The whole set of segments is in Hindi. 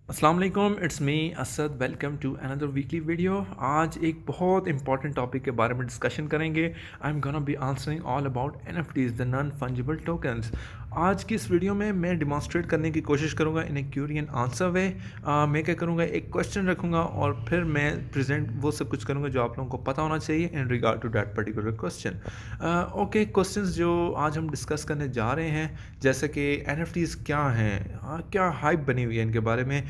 अस्सलाम वालेकुम, it's me Asad. Welcome to another weekly video. आज एक बहुत इंपॉर्टेंट टॉपिक के बारे में डिस्कशन करेंगे। I am gonna be answering all about NFTs, the non fungible tokens. आज की इस वीडियो में मैं डिमॉन्स्ट्रेट करने की कोशिश करूंगा इन ए क्यूरी एंड आंसर वे। मैं क्या करूंगा, एक क्वेश्चन रखूंगा और फिर मैं प्रेजेंट वो सब कुछ करूंगा जो आप लोगों को पता होना चाहिए in regard to that particular question. Okay, questions जो आज हम डिस्कस करने जा रहे हैं, जैसे कि एनएफटीज क्या हैं, क्या हाइप बनी हुई है इनके बारे में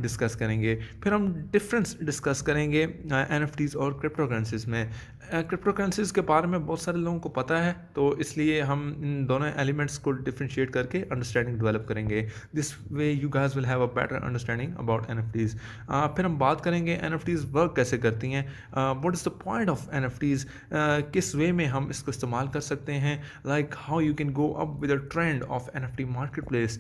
डिस्कस करेंगे। फिर हम डिफरेंस डिस्कस करेंगे एनएफटीज और क्रिप्टो करेंसीज में। क्रिप्टो करेंसीज के बारे में बहुत सारे लोगों को पता है, तो इसलिए हम इन दोनों एलिमेंट्स को डिफ्रेंशिएट करके अंडरस्टैंडिंग डेवलप करेंगे। This way you guys will have a better understanding about NFTs. फिर हम बात करेंगे एनएफटीज वर्क कैसे करती हैं, what is the point of NFTs, किस वे में हम इसको इस्तेमाल कर सकते हैं, like how you can go up with a trend of NFT marketplace.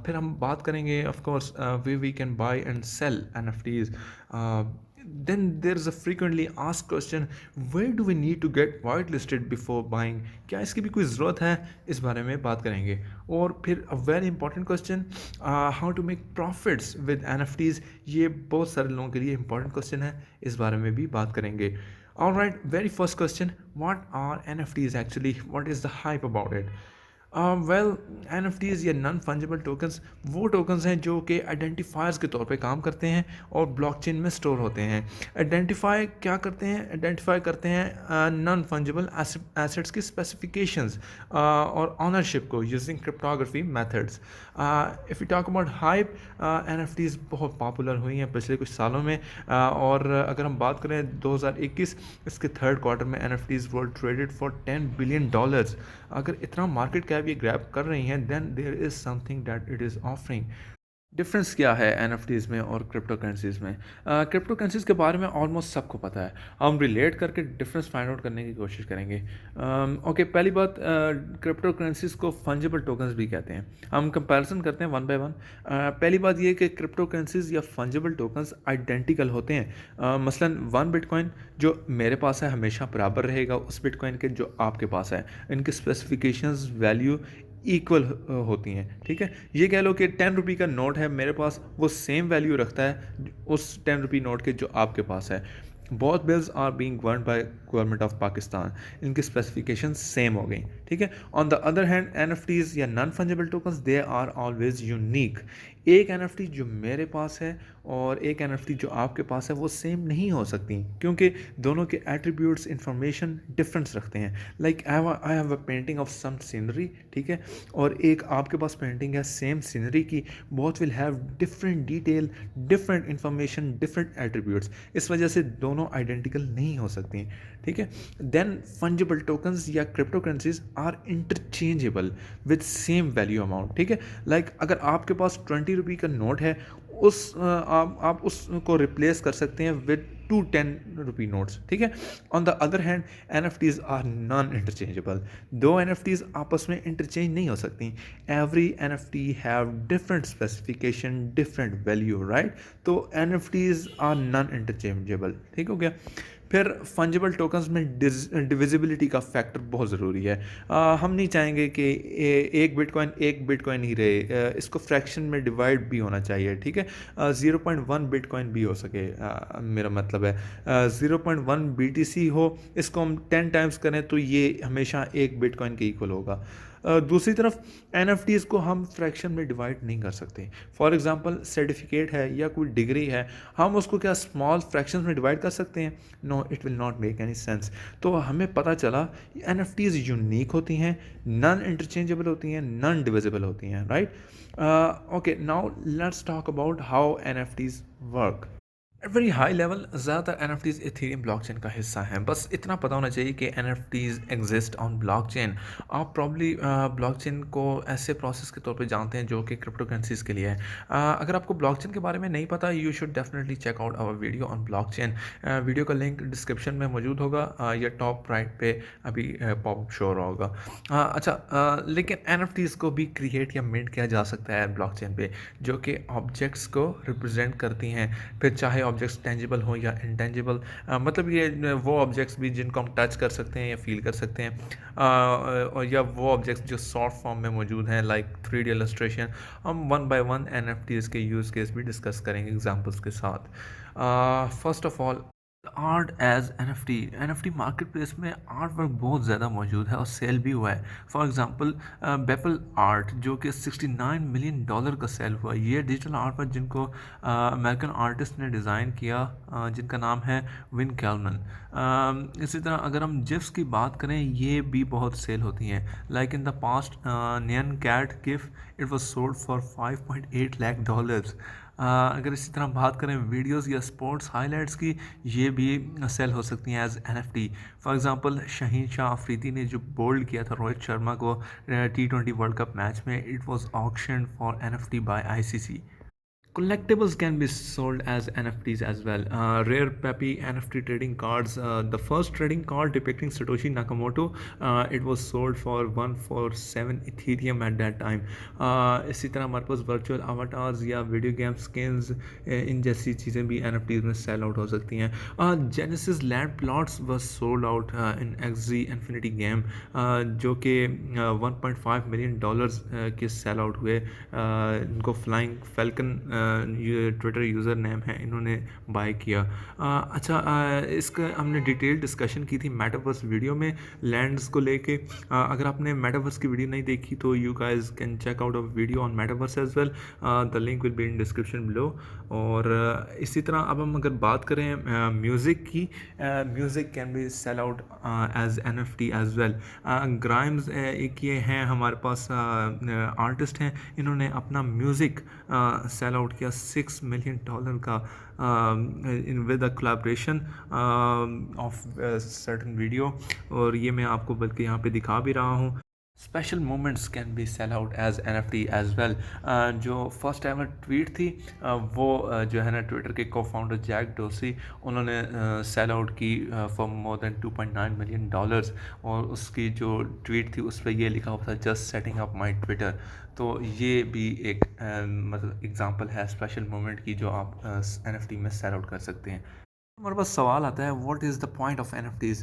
फिर हम बात करेंगे of course way we can buy and sell NFTs. Then there is a frequently asked question, where do we need to get whitelisted before buying? क्या इसकी भी कोई ज़रूरत है, इस बारे में बात करेंगे। और फिर a very important question, how to make profits with NFTs। ये बहुत सारे लोगों के लिए important question है, इस बारे में भी बात करेंगे। Alright, very first question, what are NFTs actually? What is the hype about it? Well, NFTs या नॉन फंजिबल टोकन्स वो टोकन्स हैं जो कि आइडेंटिफायर्स के तौर पे काम करते हैं और ब्लॉकचेन में स्टोर होते हैं। आइडेंटिफाई क्या करते हैं? आइडेंटिफाई करते हैं नॉन फंजिबल एसेट्स की स्पेसिफिकेशंस और ऑनरशिप को using cryptography methods. If you talk about hype, NFTs बहुत पॉपुलर हुई हैं पिछले कुछ सालों में, और अगर हम बात करें 2021 इसके थर्ड क्वार्टर में NFTs were traded for $10 billion. अगर इतना मार्केट कैप ये ग्रैब कर रही हैं, then there is something that it is offering. Difference क्या है एनएफटीज़ में और क्रिप्टो करेंसीज़ में? क्रिप्टो करेंसीज़ के बारे में ऑलमोस्ट सबको पता है, हम रिलेट करके डिफरेंस फाइंड आउट करने की कोशिश करेंगे। ओके, पहली बात, क्रिप्टो करेंसीज़ को फंजिबल टोकन्स भी कहते हैं। हम कंपैरिजन करते हैं वन बाय वन। पहली बात ये कि क्रिप्टो करेंसीज़ या फंजिबल टोकन्स आइडेंटिकल होते हैं। मसलन वन बिटकॉइन जो मेरे पास है हमेशा बराबर रहेगा उस बिटकॉइन के जो आपके पास है। इनकी स्पेसिफिकेशंस वैल्यू इक्वल होती हैं, ठीक है। ये कह लो कि 10 रुपये का नोट है मेरे पास, वो सेम वैल्यू रखता है उस 10 रुपये नोट के जो आपके पास है। Both bills are being governed by government of Pakistan, इनकी स्पेसिफिकेशन सेम हो गई, ठीक है। On the other hand, NFTs या non fungible tokens they are always unique. एक एनएफटी जो मेरे पास है और एक एनएफटी जो आपके पास है वो सेम नहीं हो सकती, क्योंकि दोनों के एट्रीब्यूट्स इंफॉर्मेशन डिफरेंस रखते हैं। Like I have a painting of some scenery, ठीक है, और एक आपके पास पेंटिंग है सेम सीनरी की, both will have different detail, different information, different attributes. इस वजह से दोनों आइडेंटिकल नहीं हो सकती, ठीक है। देन फंजिबल टोकन्स या cryptocurrencies are interchangeable with same value amount, ठीक है। लाइक अगर आपके पास 20 रुपये का नोट है, आप उसको रिप्लेस कर सकते हैं विद 2 10 रुपये नोट्स, ठीक है। On the other hand, NFTs are non interchangeable. दो एनएफटीज आपस में इंटरचेंज नहीं हो सकती। Every NFT have different specification, different value, right. तो एनएफटीज आर नॉन इंटरचेंजेबल, ठीक हो गया। फिर फंजिबल टोकन्स में डिविजिबिलिटी का फैक्टर बहुत ज़रूरी है। हम नहीं चाहेंगे कि एक बिटकॉइन ही रहे, इसको फ्रैक्शन में डिवाइड भी होना चाहिए, ठीक है। 0.1 बिटकॉइन भी हो सके, मेरा मतलब है 0.1 BTC हो, इसको हम 10 टाइम्स करें तो ये हमेशा एक बिटकॉइन के इक्वल होगा। दूसरी तरफ एनएफटीज़ को हम फ्रैक्शन में डिवाइड नहीं कर सकते। फॉर एग्जांपल सर्टिफिकेट है या कोई डिग्री है, हम उसको क्या स्मॉल फ्रैक्शन में डिवाइड कर सकते हैं? No, it will not make any sense. तो हमें पता चला एनएफटीज़ यूनिक होती हैं, नॉन इंटरचेंजेबल होती हैं, नॉन डिविजिबल होती हैं, right. Okay, now let's talk about how NFTs work. At very high level ज़्यादातर एनएफटीज़ इथेरियम ब्लॉकचेन का हिस्सा हैं। बस इतना पता होना चाहिए कि एनएफटीज़ एग्जिस्ट ऑन ब्लॉकचेन। आप प्रॉब्ली ब्लॉकचेन को ऐसे प्रोसेस के तौर पे जानते हैं जो कि क्रिप्टो करेंसीज़ के लिए है। अगर आपको ब्लॉकचेन के बारे में नहीं पता, you should definitely check out our video on blockchain. Video का लिंक डिस्क्रिप्शन में मौजूद होगा, या टॉप राइट पे अभी पॉपअप शो हो रहा होगा। अच्छा, लेकिन एनएफटीज़ को भी क्रिएट या मिंट किया जा सकता है ब्लॉकचेन पे, जो कि ऑब्जेक्ट्स को रिप्रेजेंट करती हैं। फिर चाहे ऑब्जेक्ट्स टेंजिबल हो या इंटेंजिबल, मतलब ये वो ऑब्जेक्ट्स भी जिनको हम टच कर सकते हैं या फील कर सकते हैं, और या वो ऑब्जेक्ट्स जो सॉफ्ट फॉर्म में मौजूद हैं लाइक 3D इलस्ट्रेशन। हम वन बाय वन NFTs के यूज़ केस भी डिस्कस करेंगे एग्जांपल्स के साथ। First of all, art as N F T market place में आर्ट वर्क बहुत ज़्यादा मौजूद है और सेल भी हुआ है। फॉर एग्जांपल बेपल आर्ट जो कि $69 मिलियन का सेल हुआ। ये डिजिटल आर्ट वर्क जिनको अमेरिकन आर्टिस्ट ने डिज़ाइन किया, जिनका नाम है विन कैलमन। इसी तरह अगर हम जिप्स की बात करें, ये भी बहुत सेल होती हैं। Like in the past Nyan Cat GIF it was sold for $5.8 lakh. अगर इसी तरह बात करें वीडियोस या स्पोर्ट्स हाइलाइट्स की, ये भी सेल हो सकती हैं as NFT। For example Shaheen Shah Afridi ने जो बोल्ड किया था रोहित शर्मा को T20 वर्ल्ड कप मैच में, it was auction for NFT by ICC। Collectibles can be sold as NFTs as well. Rare Peppy NFT trading cards. The first trading card depicting Satoshi Nakamoto, it was sold for 147 Ethereum at that time. इसी तरह हमारे पास वर्चुअल avatars या वीडियो गेम skins, इन जैसी चीज़ें भी NFTs में सेल आउट हो सकती हैं। Genesis Land Plots was sold out in XZ Infinity Game, जो कि $1.5 मिलियन के सेल आउट हुए। इनको फ्लाइंग फैल्कन ये ट्विटर यूज़र नेम है, इन्होंने बाय किया। अच्छा, इसका हमने डिटेल डिस्कशन की थी मेटावर्स वीडियो में लैंड्स को लेके। अगर आपने मेटावर्स की वीडियो नहीं देखी तो you guys can check out a video on metaverse as well. The link will be in description below. और इसी तरह अब हम अगर बात करें म्यूज़िक की, music can be sell out as NFT as well. Grimes एक ये हैं हमारे पास आर्टिस्ट हैं, इन्होंने अपना म्यूज़िक सेल आउट किया $6 मिलियन का in with a collaboration of certain video. और ये मैं आपको बल्कि यहाँ पे दिखा भी रहा हूँ। Special moments can be sell out as NFT as well. जो फर्स्ट एवर ट्वीट थी, वो जो है ना ट्विटर के को फाउंडर जैक डोसी, उन्होंने सेल आउट की फॉर मोर देन $2.9 मिलियन। और उसकी जो ट्वीट थी उस पर ये लिखा हुआ था, just setting up my Twitter. तो ये भी एक मतलब एग्जांपल है स्पेशल मोमेंट की जो आप NFT में सेल आउट कर सकते हैं। हमारे पास सवाल आता है, what is the point of NFTs?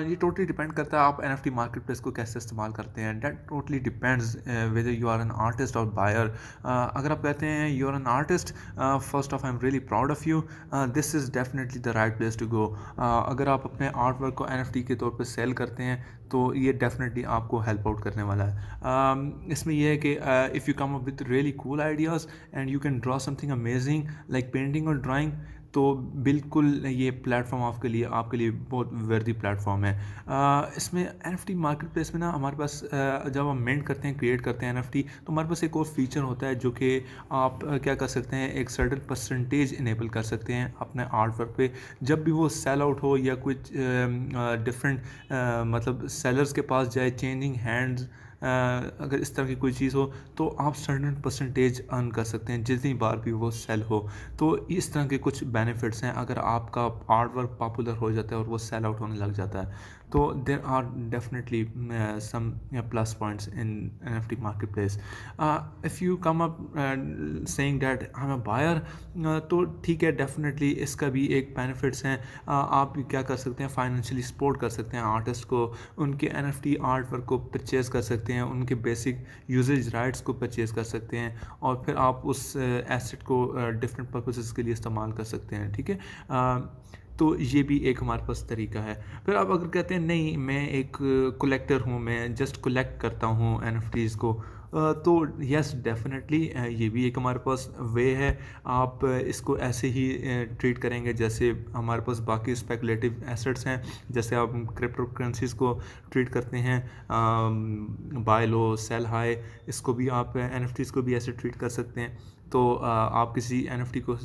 ये टोटली डिपेंड करता है आप NFT मार्केट प्लेस को कैसे इस्तेमाल करते हैं। That totally depends whether you are an artist और बायर। अगर आप कहते हैं you are an artist, first of I am really proud of you, this is definitely the right place to go. अगर आप अपने आर्ट वर्क को NFT के तौर पर सेल करते हैं तो ये डेफिनेटली आपको हेल्प आउट करने वाला है। इसमें यह है कि if you come up with really cool ideas and you can draw something amazing like painting और ड्राइंग, तो बिल्कुल ये प्लेटफॉर्म आपके लिए बहुत वर्दी प्लेटफॉर्म है। इसमें NFT मार्केट प्लेस में ना हमारे पास जब हम मिंट करते हैं, क्रिएट करते हैं NFT, तो हमारे पास एक और फीचर होता है जो कि आप क्या कर सकते हैं, एक सर्टेन परसेंटेज इनेबल कर सकते हैं अपने आर्ट वर्क पे। जब भी वो सेल आउट हो या कुछ डिफरेंट मतलब सेलर्स के पास जाए, चेंजिंग हैंड्स, अगर इस तरह की कोई चीज़ हो, तो आप सर्टेन परसेंटेज अर्न कर सकते हैं जितनी बार भी वो सेल हो। तो इस तरह के कुछ बेनिफिट्स हैं अगर आपका आर्ट वर्क पॉपुलर हो जाता है और वो सेल आउट होने लग जाता है। तो there are definitely some plus points in NFT market place. If you come up saying that I am a buyer, तो ठीक है, डेफिनेटली इसका भी एक बेनिफिट्स हैं। आप क्या कर सकते हैं, फाइनेंशियली सपोर्ट कर सकते हैं आर्टिस्ट को, उनके NFT आर्ट वर्क को परचेज कर सकते हैं, उनके बेसिक यूजेज राइट्स को परचेज कर सकते हैं, और फिर आप उस एसेट को डिफरेंट पर्पसेस के लिए इस्तेमाल कर सकते हैं। ठीक है, तो ये भी एक हमारे पास तरीका है। फिर आप अगर कहते हैं नहीं, मैं एक कलेक्टर हूँ, मैं जस्ट कलेक्ट करता हूँ NFTs को, तो यस डेफिनेटली ये भी एक हमारे पास वे है। आप इसको ऐसे ही ट्रीट करेंगे जैसे हमारे पास बाकी स्पेकुलेटिव एसेट्स हैं, जैसे आप क्रिप्टो करेंसीज को ट्रीट करते हैं, बाय लो सेल हाई, इसको भी आप NFTs को भी ऐसे ट्रीट कर सकते हैं। तो आप किसी NFT को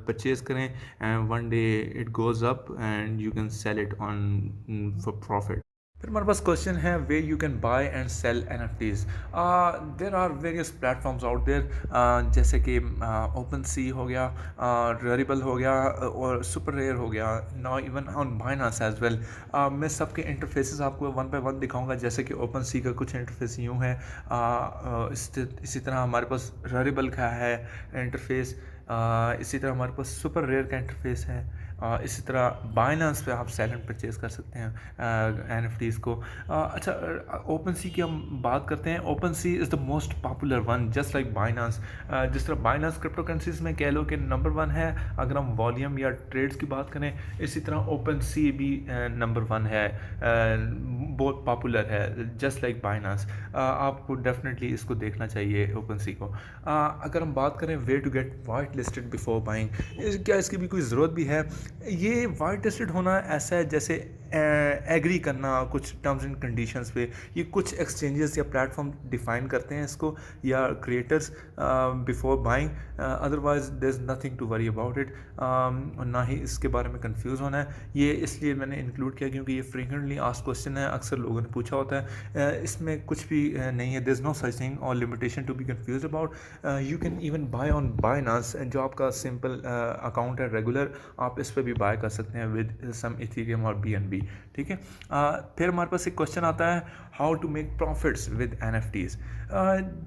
परचेज़ करें and one day it goes up and you can sell it on for profit. फिर हमारे पास क्वेश्चन है way you can buy and sell NFTs। There are various platforms out there, जैसे कि ओपन सी हो गया, रेरिबल हो गया, और सुपर रेयर हो गया, now even on Binance as well. मैं सबके इंटरफेसेस आपको वन बाय वन दिखाऊंगा। जैसे कि ओपन सी का कुछ इंटरफेस यूँ है, इसी तरह हमारे पास रेरिबल का है इंटरफेस, इसी तरह हमारे पास सुपर रेयर का इंटरफेस है। इसी तरह बाइनेंस पे आप सेल एंड परचेज़ कर सकते हैं एनएफटीज़ को। अच्छा, ओपन सी की हम बात करते हैं। OpenSea is the most popular one just like Binance. जिस तरह बाइनेंस क्रिप्टो करेंसीज में कह लो कि नंबर वन है अगर हम वॉल्यूम या ट्रेड्स की बात करें, इसी तरह ओपन सी भी नंबर वन है, बहुत पॉपुलर है जस्ट लाइक बाइनेंस। आपको डेफिनेटली इसको देखना चाहिए ओपन सी को। अगर हम बात करें way to get white listed before buying, क्या इसकी भी कोई ज़रूरत भी है? ये वाइट लिस्टेड होना ऐसा है जैसे एग्री करना कुछ टर्म्स एंड कंडीशंस पे। ये कुछ एक्सचेंजेस या प्लेटफॉर्म डिफाइन करते हैं इसको, या creators, before buying. Otherwise there is nothing to worry about it. ना ही इसके बारे में कंफ्यूज होना है। ये इसलिए मैंने इंक्लूड किया क्योंकि ये फ्रीक्वेंटली आस्क्ड क्वेश्चन है, अक्सर लोगों ने पूछा होता है। इसमें कुछ भी नहीं है, there is no such thing और limitation to be confuse about. You can even buy on Binance, जो आपका सिंपल अकाउंट है रेगुलर, आप इस पर भी बाय कर सकते हैं विद सम इथेरियम और BNB। ठीक है। फिर हमारे पास एक क्वेश्चन आता है, how to make profits with NFTs।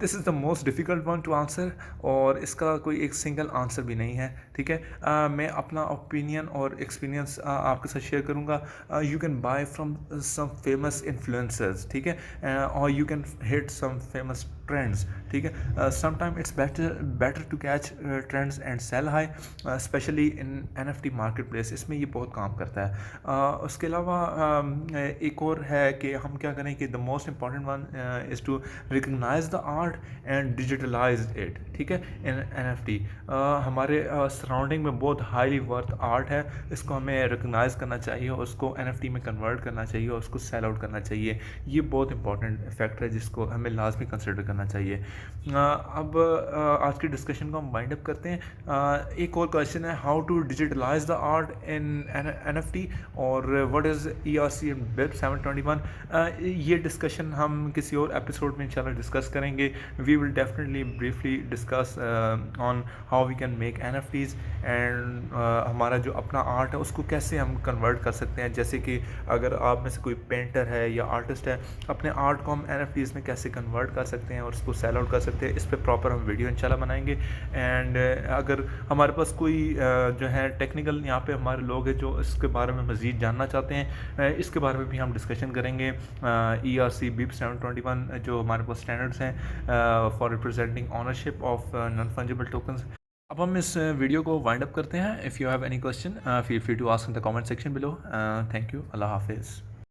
This is the most difficult one to answer, और इसका कोई एक सिंगल आंसर भी नहीं है। ठीक है। मैं अपना ओपिनियन और एक्सपीरियंस आपके साथ शेयर करूँगा। You can buy from some famous influencers, ठीक है, और you can hit some famous trends. ठीक है। Sometime it's better to catch trends and sell high, specially in NFT market place. इसमें ये बहुत काम करता है। उसके अलावा एक और है कि हम क्या करें कि the most important one is to recognise the art and digitalise it. ठीक है। इन NFT हमारे सराउंडिंग में बहुत हाईली वर्थ आर्ट है, इसको हमें रिकग्नाइज करना चाहिए और उसको NFT में कन्वर्ट करना चाहिए और उसको सेल आउट करना चाहिए। ये बहुत इंपॉर्टेंट फैक्टर है जिसको हमें लाजमी कंसिडर करना चाहिए। अब आज की डिस्कशन को हम वाइंड अप करते हैं। एक और क्वेश्चन है, how to digitalise the art in NFT, और what is ERC and BIP 721। ये डिस्कशन हम किसी और एपिसोड में इंशाल्लाह डिस्कस करेंगे। We will definitely briefly discuss on how we can make NFTs and हमारा जो अपना आर्ट है उसको कैसे हम कन्वर्ट कर सकते हैं। जैसे कि अगर आप में से कोई पेंटर है या आर्टिस्ट है, अपने आर्ट को हम NFTs में कैसे कन्वर्ट कर सकते हैं और उसको सेल आउट कर सकते हैं, इस पर प्रॉपर हम वीडियो इंशाल्लाह बनाएंगे। एंड अगर हमारे पास कोई जो है टेक्निकल यहाँ पे हमारे लोग हैं जो इसके बारे में मज़ीद जानना चाहते हैं, इसके बारे में भी हम डिस्कशन करेंगे। ERC BIP 721 जो हमारे पास स्टैंडर्ड्स हैं for representing ownership of non fungible tokens. अब हम इस वीडियो को वाइंड अप करते हैं। If you have any question feel free to ask in the comment section below. Thank you. अल्लाह हाफिज़।